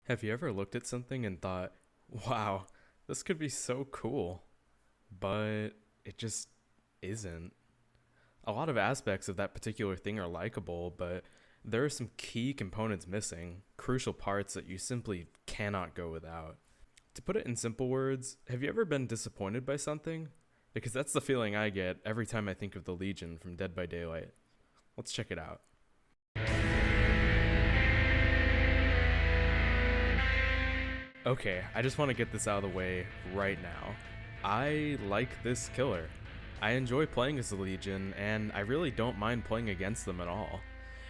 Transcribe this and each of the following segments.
Have you ever looked at something and thought, wow, this could be so cool, but it just isn't? A lot of aspects of that particular thing are likable, but there are some key components missing, crucial parts that you simply cannot go without. To put it in simple words, have you ever been disappointed by something? Because that's the feeling I get every time I think of the Legion from Dead by Daylight. Let's check it out. Okay, I just want to get this out of the way right now. I like this killer. I enjoy playing as the Legion, and I really don't mind playing against them at all.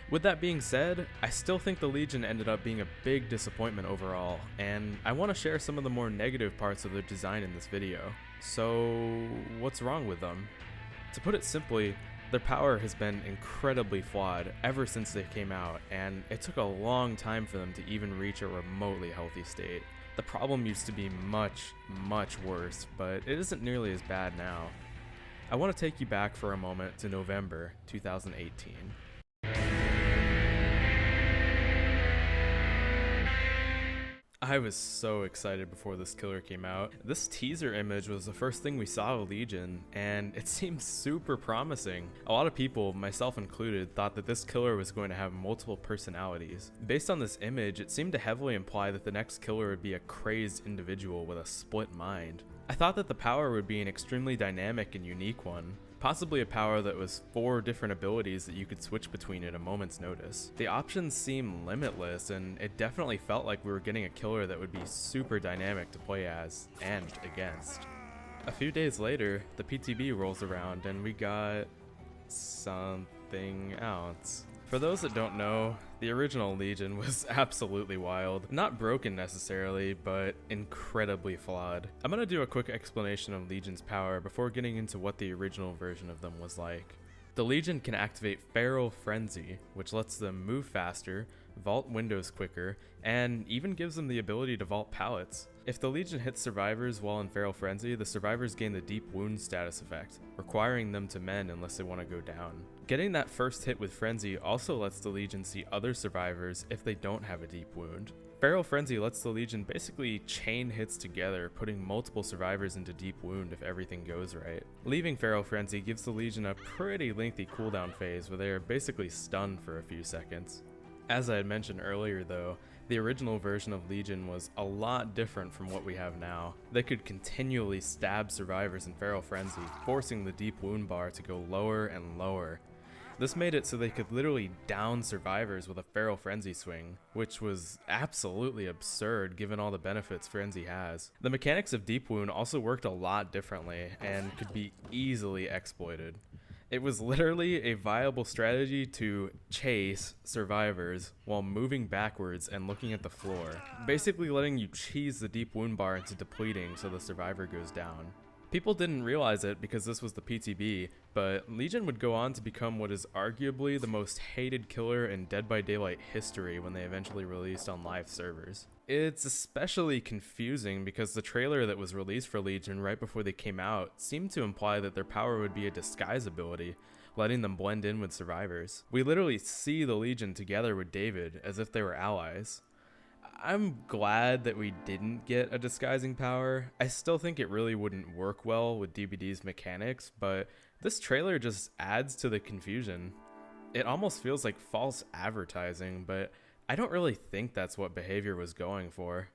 With that being said, I still think the Legion ended up being a big disappointment overall, and I want to share some of the more negative parts of their design in this video. So, what's wrong with them? To put it simply, their power has been incredibly flawed ever since they came out, and it took a long time for them to even reach a remotely healthy state. The problem used to be much, much worse, but it isn't nearly as bad now. I want to take you back for a moment to November 2018. I was so excited before this killer came out. This teaser image was the first thing we saw of Legion, and it seemed super promising. A lot of people, myself included, thought that this killer was going to have multiple personalities. Based on this image, it seemed to heavily imply that the next killer would be a crazed individual with a split mind. I thought that the power would be an extremely dynamic and unique one. Possibly a power that was 4 different abilities that you could switch between at a moment's notice. The options seem limitless, and it definitely felt like we were getting a killer that would be super dynamic to play as and against. A few days later, the PTB rolls around and we got something else. For those that don't know, the original Legion was absolutely wild. Not broken necessarily, but incredibly flawed. I'm gonna do a quick explanation of Legion's power before getting into what the original version of them was like. The Legion can activate Feral Frenzy, which lets them move faster, vault windows quicker, and even gives them the ability to vault pallets. If the Legion hits survivors while in Feral Frenzy, the survivors gain the Deep Wound status effect, requiring them to mend unless they want to go down. Getting that first hit with Frenzy also lets the Legion see other survivors if they don't have a Deep Wound. Feral Frenzy lets the Legion basically chain hits together, putting multiple survivors into Deep Wound if everything goes right. Leaving Feral Frenzy gives the Legion a pretty lengthy cooldown phase where they are basically stunned for a few seconds. As I had mentioned earlier though, the original version of Legion was a lot different from what we have now. They could continually stab survivors in Feral Frenzy, forcing the Deep Wound bar to go lower and lower. This made it so they could literally down survivors with a Feral Frenzy swing, which was absolutely absurd given all the benefits Frenzy has. The mechanics of Deep Wound also worked a lot differently and could be easily exploited. It was literally a viable strategy to chase survivors while moving backwards and looking at the floor, basically letting you cheese the Deep Wound bar into depleting so the survivor goes down. People didn't realize it because this was the PTB, but Legion would go on to become what is arguably the most hated killer in Dead by Daylight history when they eventually released on live servers. It's especially confusing because the trailer that was released for Legion right before they came out seemed to imply that their power would be a disguise ability, letting them blend in with survivors. We literally see the Legion together with David as if they were allies. I'm glad that we didn't get a disguising power. I still think it really wouldn't work well with DBD's mechanics, but this trailer just adds to the confusion. It almost feels like false advertising, but I don't really think that's what Behavior was going for.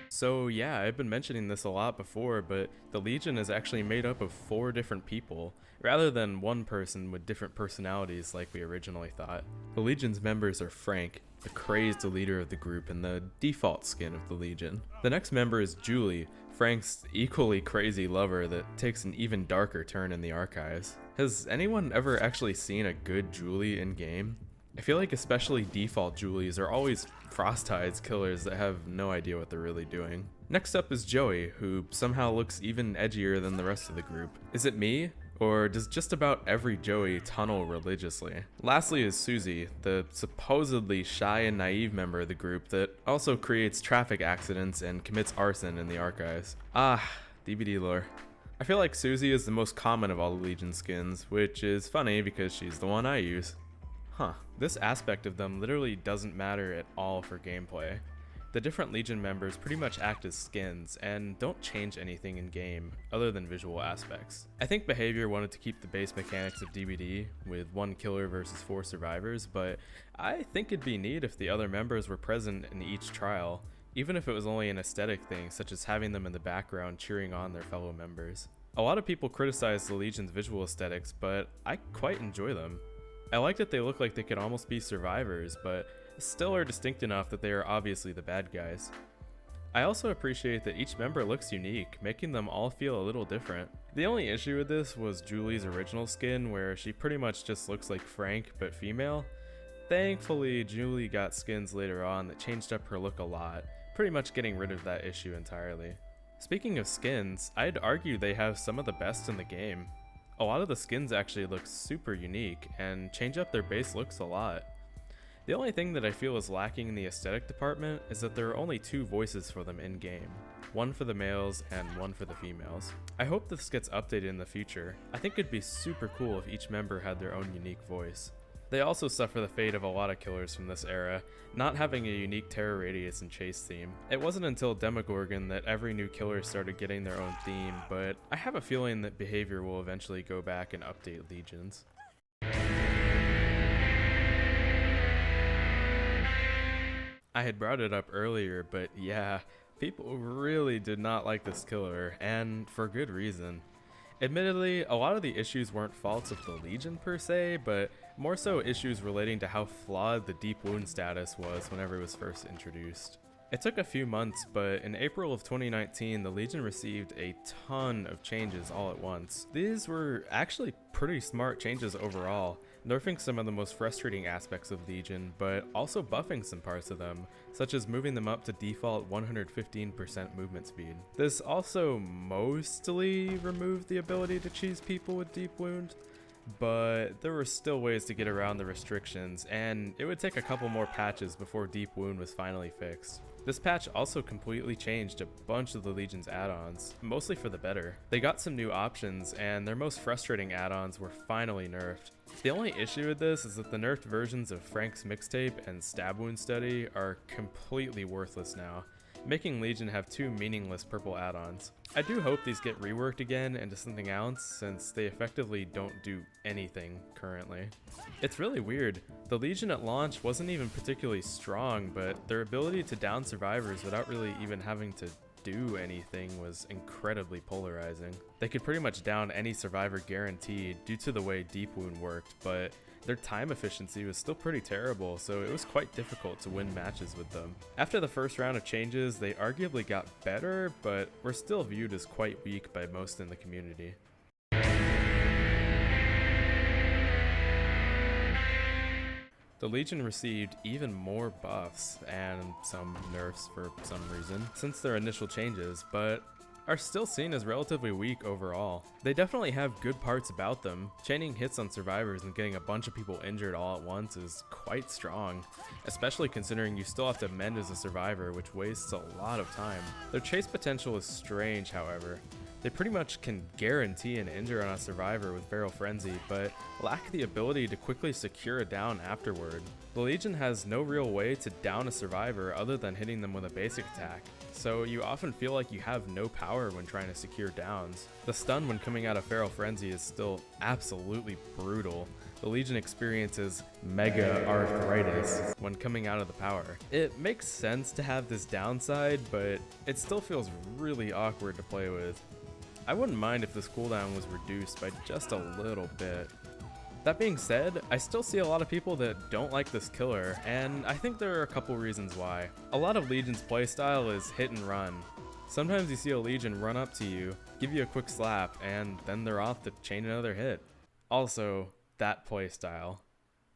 So yeah, I've been mentioning this a lot before, but the Legion is actually made up of 4 different people, rather than one person with different personalities like we originally thought. The Legion's members are Frank, the crazed leader of the group and the default skin of the Legion. The next member is Julie, Frank's equally crazy lover that takes an even darker turn in the archives. Has anyone ever actually seen a good Julie in game? I feel like especially default Julies are always Frost-Tide's killers that have no idea what they're really doing. Next up is Joey, who somehow looks even edgier than the rest of the group. Is it me? Or does just about every Joey tunnel religiously? Lastly is Susie, the supposedly shy and naive member of the group that also creates traffic accidents and commits arson in the archives. DBD lore. I feel like Susie is the most common of all the Legion skins, which is funny because she's the one I use. Huh, this aspect of them literally doesn't matter at all for gameplay. The different Legion members pretty much act as skins and don't change anything in game other than visual aspects. I think Behavior wanted to keep the base mechanics of DBD with 1 killer versus 4 survivors, but I think it'd be neat if the other members were present in each trial, even if it was only an aesthetic thing such as having them in the background cheering on their fellow members. A lot of people criticize the Legion's visual aesthetics, but I quite enjoy them. I like that they look like they could almost be survivors, but still are distinct enough that they are obviously the bad guys. I also appreciate that each member looks unique, making them all feel a little different. The only issue with this was Julie's original skin, where she pretty much just looks like Frank but female. Thankfully, Julie got skins later on that changed up her look a lot, pretty much getting rid of that issue entirely. Speaking of skins, I'd argue they have some of the best in the game. A lot of the skins actually look super unique and change up their base looks a lot. The only thing that I feel is lacking in the aesthetic department is that there are only 2 voices for them in-game, one for the males and one for the females. I hope this gets updated in the future. I think it'd be super cool if each member had their own unique voice. They also suffer the fate of a lot of killers from this era, not having a unique terror radius and chase theme. It wasn't until Demogorgon that every new killer started getting their own theme, but I have a feeling that Behavior will eventually go back and update Legions. I had brought it up earlier, but yeah, people really did not like this killer, and for good reason. Admittedly, a lot of the issues weren't faults of the Legion per se, but more so issues relating to how flawed the deep wound status was whenever it was first introduced. It took a few months, but in April of 2019, the Legion received a ton of changes all at once. These were actually pretty smart changes overall, nerfing some of the most frustrating aspects of Legion, but also buffing some parts of them, such as moving them up to default 115% movement speed. This also mostly removed the ability to cheese people with deep wound, but there were still ways to get around the restrictions, and it would take a couple more patches before deep wound was finally fixed. This patch also completely changed a bunch of the Legion's add-ons, mostly for the better. They got some new options, and their most frustrating add-ons were finally nerfed. The only issue with this is that the nerfed versions of Frank's Mixtape and Stab Wound Study are completely worthless now, making Legion have 2 meaningless purple add-ons. I do hope these get reworked again into something else, since they effectively don't do anything currently. It's really weird. The Legion at launch wasn't even particularly strong, but their ability to down survivors without really even having to do anything was incredibly polarizing. They could pretty much down any survivor guaranteed due to the way deep wound worked, but their time efficiency was still pretty terrible, so it was quite difficult to win matches with them. After the first round of changes, they arguably got better, but were still viewed as quite weak by most in the community. The Legion received even more buffs and some nerfs for some reason since their initial changes, but are still seen as relatively weak overall. They definitely have good parts about them. Chaining hits on survivors and getting a bunch of people injured all at once is quite strong, especially considering you still have to mend as a survivor, which wastes a lot of time. Their chase potential is strange, however. They pretty much can guarantee an injure on a survivor with Feral Frenzy, but lack the ability to quickly secure a down afterward. The Legion has no real way to down a survivor other than hitting them with a basic attack, so you often feel like you have no power when trying to secure downs. The stun when coming out of Feral Frenzy is still absolutely brutal. The Legion experiences mega arthritis when coming out of the power. It makes sense to have this downside, but it still feels really awkward to play with. I wouldn't mind if this cooldown was reduced by just a little bit. That being said, I still see a lot of people that don't like this killer, and I think there are a couple reasons why. A lot of Legion's playstyle is hit and run. Sometimes you see a Legion run up to you, give you a quick slap, and then they're off to chain another hit. Also, that playstyle.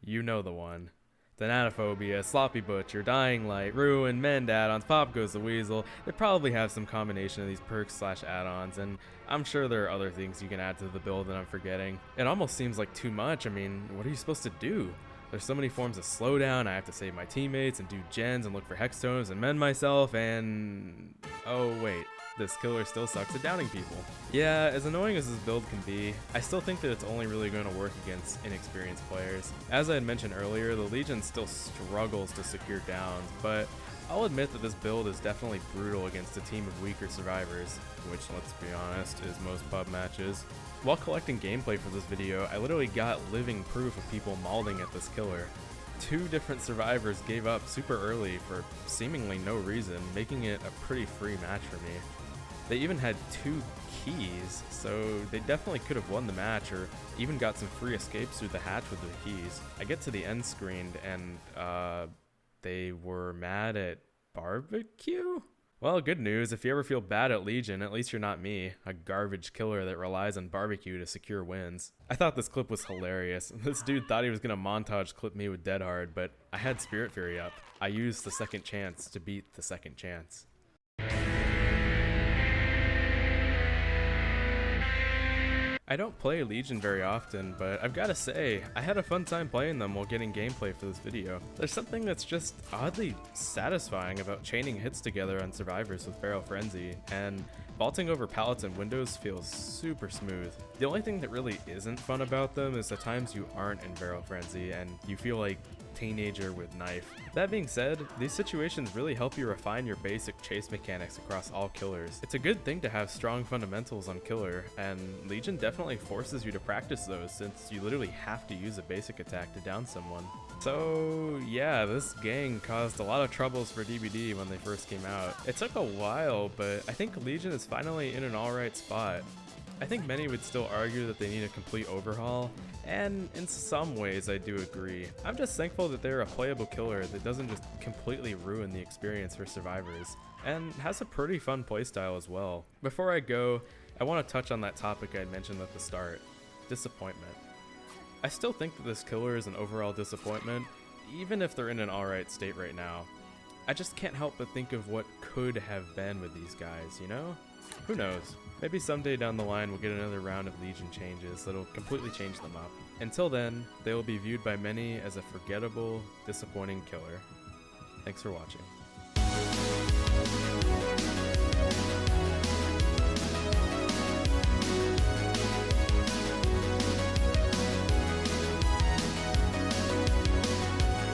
You know the one. Thanatophobia, Sloppy Butcher, Dying Light, Ruin, Mend add-ons, Pop Goes the Weasel. They probably have some combination of these perks / add-ons, and I'm sure there are other things you can add to the build that I'm forgetting. It almost seems like too much. I mean, what are you supposed to do? There's so many forms of slowdown. I have to save my teammates and do gens and look for hex totems and mend myself and... oh wait, this killer still sucks at downing people. Yeah, as annoying as this build can be, I still think that it's only really going to work against inexperienced players. As I had mentioned earlier, the Legion still struggles to secure downs, but I'll admit that this build is definitely brutal against a team of weaker survivors, which, let's be honest, is most pub matches. While collecting gameplay for this video, I literally got living proof of people mauling at this killer. 2 different survivors gave up super early for seemingly no reason, making it a pretty free match for me. They even had 2 keys, so they definitely could have won the match or even got some free escapes through the hatch with the keys. I get to the end screen and they were mad at barbecue? Well, good news, if you ever feel bad at Legion, at least you're not me, a garbage killer that relies on barbecue to secure wins. I thought this clip was hilarious. This dude thought he was gonna montage clip me with Dead Hard, but I had Spirit Fury up. I used the second chance to beat the second chance. I don't play Legion very often, but I've gotta say, I had a fun time playing them while getting gameplay for this video. There's something that's just oddly satisfying about chaining hits together on survivors with Feral Frenzy, and vaulting over pallets and windows feels super smooth. The only thing that really isn't fun about them is the times you aren't in Feral Frenzy and you feel like teenager with knife. That being said, these situations really help you refine your basic chase mechanics across all killers. It's a good thing to have strong fundamentals on killer, and Legion definitely forces you to practice those since you literally have to use a basic attack to down someone. So yeah, this gang caused a lot of troubles for DBD when they first came out. It took a while, but I think Legion is finally in an alright spot. I think many would still argue that they need a complete overhaul, and in some ways I do agree. I'm just thankful that they're a playable killer that doesn't just completely ruin the experience for survivors, and has a pretty fun playstyle as well. Before I go, I want to touch on that topic I mentioned at the start, disappointment. I still think that this killer is an overall disappointment, even if they're in an alright state right now. I just can't help but think of what could have been with these guys, you know? Who knows? Maybe someday down the line we'll get another round of Legion changes that'll completely change them up. Until then, they will be viewed by many as a forgettable, disappointing killer. Thanks for watching.